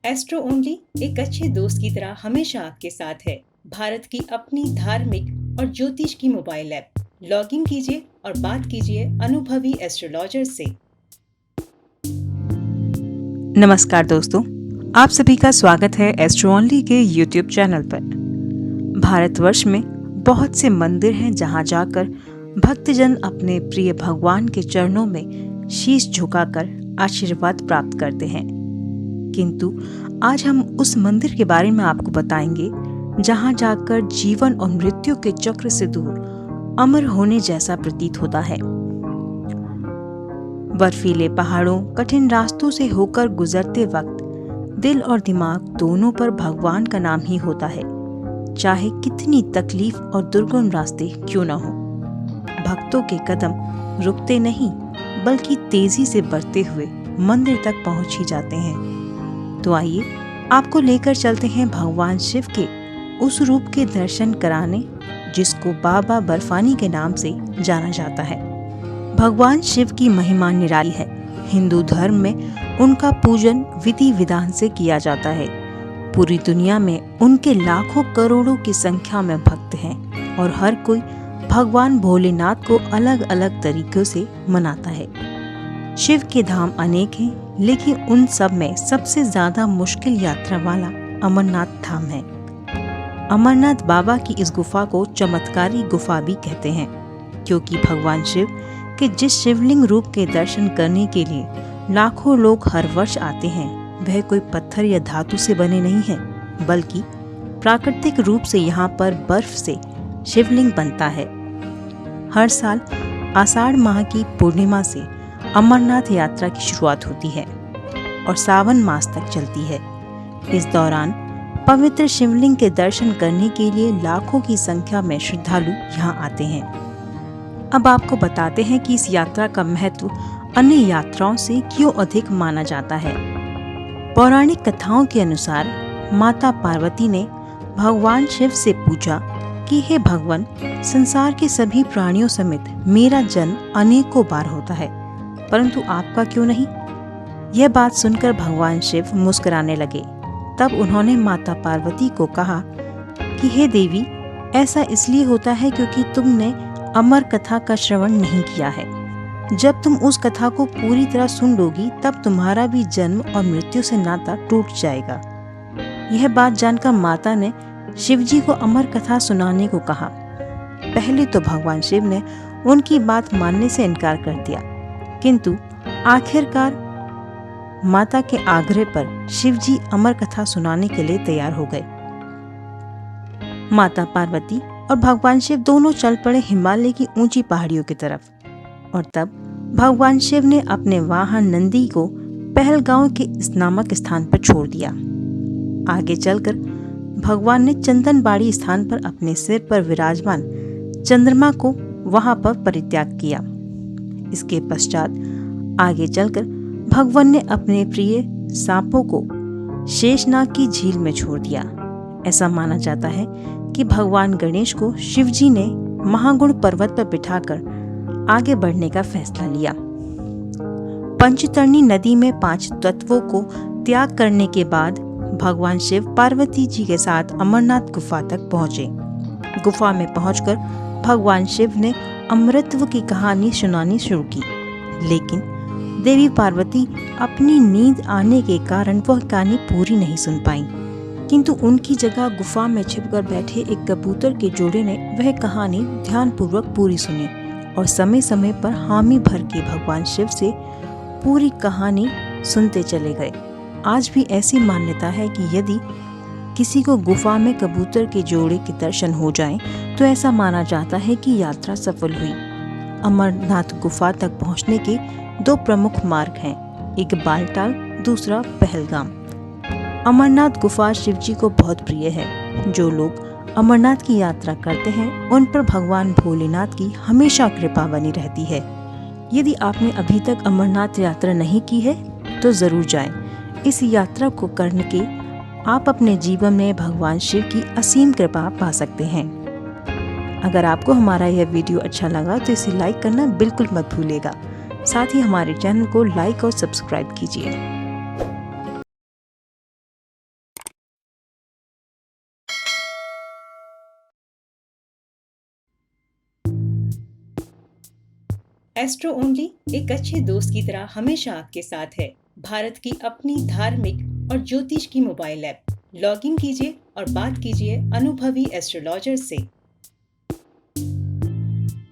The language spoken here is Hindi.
एस्ट्रो ओनली एक अच्छे दोस्त की तरह हमेशा आपके साथ है। भारत की अपनी धार्मिक और ज्योतिष की मोबाइल ऐप। लॉग इन कीजिए और बात कीजिए अनुभवी एस्ट्रोलॉजर से। नमस्कार दोस्तों, आप सभी का स्वागत है एस्ट्रो ओनली के यूट्यूब चैनल पर। भारतवर्ष में बहुत से मंदिर हैं जहां जाकर भक्तजन अपने प्रिय भगवान के चरणों में शीश झुकाकर आशीर्वाद प्राप्त करते हैं। किंतु आज हम उस मंदिर के बारे में आपको बताएंगे जहां जाकर जीवन और मृत्यु के चक्र से दूर अमर होने जैसा प्रतीत होता है। बर्फीले पहाड़ों, कठिन रास्तों से होकर गुजरते वक्त दिल और दिमाग दोनों पर भगवान का नाम ही होता है, चाहे कितनी तकलीफ और दुर्गम रास्ते क्यों न हो। भक्तों के कदम रुकते नहीं, बल्कि तेजी से बढ़ते हुए मंदिर तक पहुंच ही जाते हैं। तो आइए आपको लेकर चलते हैं भगवान शिव के उस रूप के दर्शन कराने जिसको बाबा बर्फानी के नाम से जाना जाता है। भगवान शिव की महिमा निराली है। हिंदू धर्म में उनका पूजन विधि विधान से किया जाता है। पूरी दुनिया में उनके लाखों करोड़ों की संख्या में भक्त हैं और हर कोई भगवान भोलेनाथ को अलग अलग तरीकों से मनाता है। शिव के धाम अनेक हैं, लेकिन उन सब में सबसे ज्यादा मुश्किल यात्रा वाला अमरनाथ धाम है। अमरनाथ बाबा की इस गुफा को चमत्कारी गुफा भी कहते हैं, क्योंकि भगवान शिव के जिस शिवलिंग रूप के दर्शन करने के लिए लाखों लोग हर वर्ष आते हैं, वह कोई पत्थर या धातु से बने नहीं है, बल्कि प्राकृतिक रूप से यहाँ पर बर्फ से शिवलिंग बनता है। हर साल आषाढ़ माह की पूर्णिमा से अमरनाथ यात्रा की शुरुआत होती है और सावन मास तक चलती है। इस दौरान पवित्र शिवलिंग के दर्शन करने के लिए लाखों की संख्या में श्रद्धालु यहाँ आते हैं। अब आपको बताते हैं कि इस यात्रा का महत्व अन्य यात्राओं से क्यों अधिक माना जाता है। पौराणिक कथाओं के अनुसार माता पार्वती ने भगवान शिव से पूछा कि हे भगवान, संसार के सभी प्राणियों समेत मेरा जन्म अनेकों बार होता है, परंतु आपका क्यों नहीं? यह बात सुनकर भगवान शिव मुस्कुराने लगे। तब उन्होंने माता पार्वती को कहा कि हे देवी, ऐसा इसलिए होता है क्योंकि तुमने अमर कथा का श्रवण नहीं किया है। जब तुम उस कथा को पूरी तरह सुन लोगी, तब तुम्हारा भी जन्म और मृत्यु से नाता टूट जाएगा। यह बात जानकर माता ने शिवजी को अमर कथा सुनाने को कहा। पहले तो भगवान शिव ने उनकी बात मानने से इनकार कर दिया, किंतु आखिरकार माता के आग्रह पर शिवजी अमर कथा सुनाने के लिए तैयार हो गए। माता पार्वती और भगवान शिव दोनों चल पड़े हिमालय की ऊंची पहाड़ियों की तरफ, और तब भगवान शिव ने अपने वाहन नंदी को पहलगांव के इस नामक स्थान पर छोड़ दिया। आगे चलकर भगवान ने चंदनबाड़ी स्थान पर अपने सिर पर विराजमान चंद्रमा को वहां पर परित्याग किया। इसके पश्चात आगे चलकर भगवान ने अपने प्रिय सांपों को शेषनाग की झील में छोड़ दिया। ऐसा माना जाता है कि भगवान गणेश को शिवजी ने महागुण पर्वत पर बिठाकर आगे बढ़ने का फैसला लिया। पंचतरणी नदी में 5 तत्वों को त्याग करने के बाद भगवान शिव पार्वती जी के साथ अमरनाथ गुफा तक पहुंचे। गुफा में पहुंचकर भगवान शिव ने अमृतत्व की कहानी सुनानी शुरू की, लेकिन देवी पार्वती अपनी नींद आने के कारण वह कहानी पूरी नहीं सुन पाई। किंतु उनकी जगह गुफा में छिपकर बैठे एक कबूतर के जोड़े ने वह कहानी ध्यानपूर्वक पूरी सुनी और समय समय पर हामी भर के भगवान शिव से पूरी कहानी सुनते चले गए। आज भी ऐसी मान्यता है कि यदि किसी को गुफा में कबूतर के जोड़े के दर्शन हो जाएं, तो ऐसा माना जाता है कि यात्रा सफल हुई। अमरनाथ गुफा तक पहुंचने के 2 प्रमुख मार्ग हैं, एक बालटाल, दूसरा पहलगाम। अमरनाथ गुफा शिवजी को बहुत प्रिय है। जो लोग अमरनाथ की यात्रा करते हैं, उन पर भगवान भोलेनाथ की हमेशा कृपा बनी रहती है। यदि आपने अभी तक अमरनाथ यात्रा नहीं की है, तो जरूर जाएं। इस यात्रा को करने के आप अपने जीवन में भगवान शिव की असीम कृपा पा सकते हैं। अगर आपको हमारा यह वीडियो अच्छा लगा तो इसे लाइक करना बिल्कुल मत भूलिएगा। साथ ही हमारे चैनल को लाइक और सब्सक्राइब कीजिए। एस्ट्रो ओनली एक अच्छे दोस्त की तरह हमेशा आपके साथ है। भारत की अपनी धार्मिक और ज्योतिष की मोबाइल ऐप। लॉग इन कीजिए और बात कीजिए अनुभवी एस्ट्रोलॉजर से।